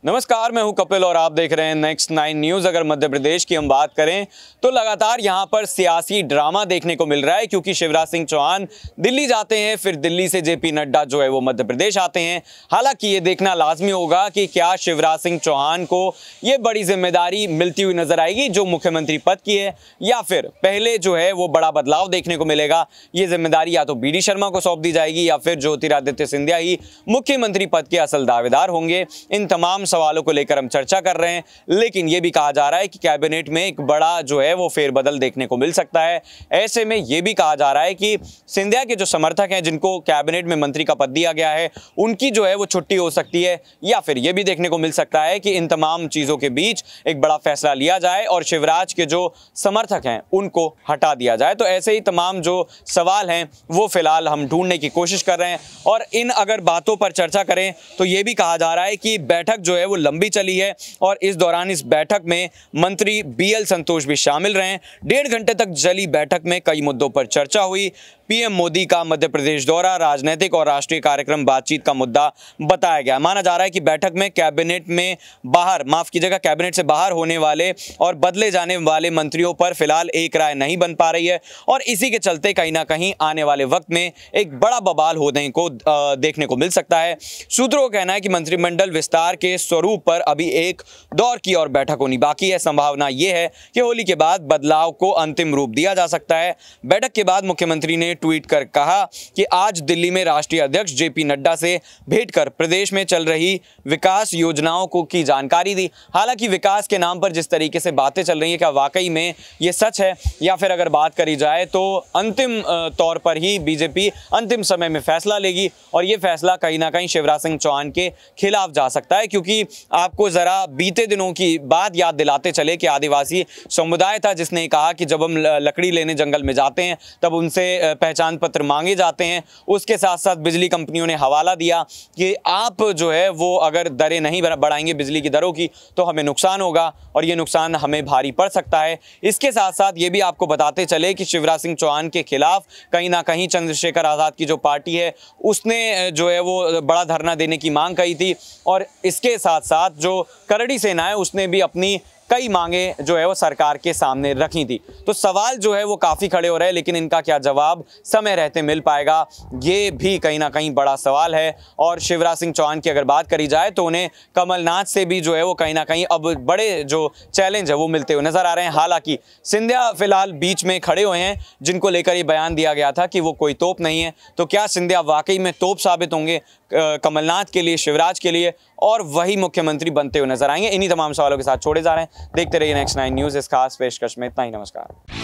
नमस्कार, मैं हूं कपिल और आप देख रहे हैं नेक्स्ट 9 न्यूज। अगर मध्य प्रदेश की हम बात करें तो लगातार यहां पर सियासी ड्रामा देखने को मिल रहा है, क्योंकि शिवराज सिंह चौहान दिल्ली जाते हैं, फिर दिल्ली से जेपी नड्डा जो है वो मध्य प्रदेश आते हैं। हालांकि ये देखना लाजमी होगा कि क्या शिवराज सिंह चौहान को ये बड़ी जिम्मेदारी मिलती हुई नजर आएगी जो मुख्यमंत्री पद की है, या फिर पहले जो है वो बड़ा बदलाव देखने को मिलेगा। ये जिम्मेदारी या तो बीडी शर्मा को सौंप दी जाएगी या फिर ज्योतिरादित्य सिंधिया ही मुख्यमंत्री पद के असल दावेदार होंगे। इन तमाम सवालों को लेकर हम चर्चा कर रहे हैं, लेकिन यह भी कहा जा रहा है कि कैबिनेट में एक बड़ा जो है वो फेरबदल देखने को मिल सकता है। ऐसे में यह भी कहा जा रहा है कि सिंधिया के जो समर्थक हैं, जिनको कैबिनेट में मंत्री का पद दिया गया है, उनकी जो है वो छुट्टी हो सकती है, या फिर यह भी देखने को मिल सकता है कि इन तमाम चीजों के बीच एक बड़ा फैसला लिया जाए और शिवराज के जो समर्थक हैं उनको हटा दिया जाए। तो ऐसे ही तमाम जो सवाल हैं वो फिलहाल हम ढूंढने की कोशिश कर रहे हैं। और इन अगर बातों पर चर्चा करें तो यह भी कहा जा रहा है कि बैठक जो है वो लंबी चली है और इस दौरान इस बैठक में मंत्री बीएल संतोष भी शामिल रहे। 1.5 घंटे तक चली बैठक में कई मुद्दों पर चर्चा हुई। पीएम मोदी का मध्य प्रदेश दौरा, राजनीतिक और राष्ट्रीय कार्यक्रम बातचीत का मुद्दा बताया गया। माना जा रहा है कि बैठक में कैबिनेट से बाहर होने वाले और बदले जाने वाले मंत्रियों पर फिलहाल एक राय नहीं बन पा रही है, और इसी के चलते कहीं ना कहीं आने वाले वक्त में एक बड़ा बवाल होने को देखने को मिल सकता है। सूत्रों का कहना है कि मंत्रिमंडल विस्तार के स्वरूप पर अभी एक दौर की और बैठक होनी बाकी है। संभावना यह है कि होली के बाद बदलाव को अंतिम रूप दिया जा सकता है। बैठक के बाद मुख्यमंत्री ने ट्वीट कर कहा कि आज दिल्ली में राष्ट्रीय अध्यक्ष जेपी नड्डा से भेंट कर प्रदेश में चल रही विकास योजनाओं को की जानकारी दी। हालांकि विकास के नाम पर जिस तरीके से बातें चल रही है, क्या वाकई में ये सच है, या फिर अगर बात करी जाए तो अंतिम तौर पर ही बीजेपी अंतिम समय में फैसला लेगी, और ये फैसला कहीं ना कहीं शिवराज सिंह चौहान के खिलाफ जा सकता है। क्योंकि आपको जरा बीते दिनों की बात याद दिलाते चले कि आदिवासी समुदाय था जिसने कहा कि जब हम लकड़ी लेने जंगल में जाते हैं तब उनसे पहचान पत्र मांगे जाते हैं। उसके साथ साथ बिजली कंपनियों ने हवाला दिया कि आप जो है वो अगर दरें नहीं बढ़ाएंगे बिजली की दरों की तो हमें नुकसान होगा, और ये नुकसान हमें भारी पड़ सकता है। इसके साथ साथ ये भी आपको बताते चले कि शिवराज सिंह चौहान के खिलाफ कहीं ना कहीं चंद्रशेखर आजाद की जो पार्टी है उसने जो है वो बड़ा धरना देने की मांग कही थी, और इसके साथ साथ जो करड़ी सेना है उसने भी अपनी कई मांगे जो है वो सरकार के सामने रखी थी। तो सवाल जो है वो काफ़ी खड़े हो रहे हैं, लेकिन इनका क्या जवाब समय रहते मिल पाएगा, ये भी कहीं ना कहीं बड़ा सवाल है। और शिवराज सिंह चौहान की अगर बात करी जाए तो उन्हें कमलनाथ से भी जो है वो कहीं ना कहीं अब बड़े जो चैलेंज है वो मिलते हुए नजर आ रहे हैं। हालांकि सिंधिया फिलहाल बीच में खड़े हुए हैं, जिनको लेकर ये बयान दिया गया था कि वो कोई तोप नहीं है। तो क्या सिंधिया वाकई में तोप साबित होंगे कमलनाथ के लिए, शिवराज के लिए, और वही मुख्यमंत्री बनते हुए नजर आएंगे? इन्हीं तमाम सवालों के साथ छोड़े जा रहे हैं। देखते रहिए नेक्स्ट 9 न्यूज़। इस खास पेशकश में इतना ही। नमस्कार।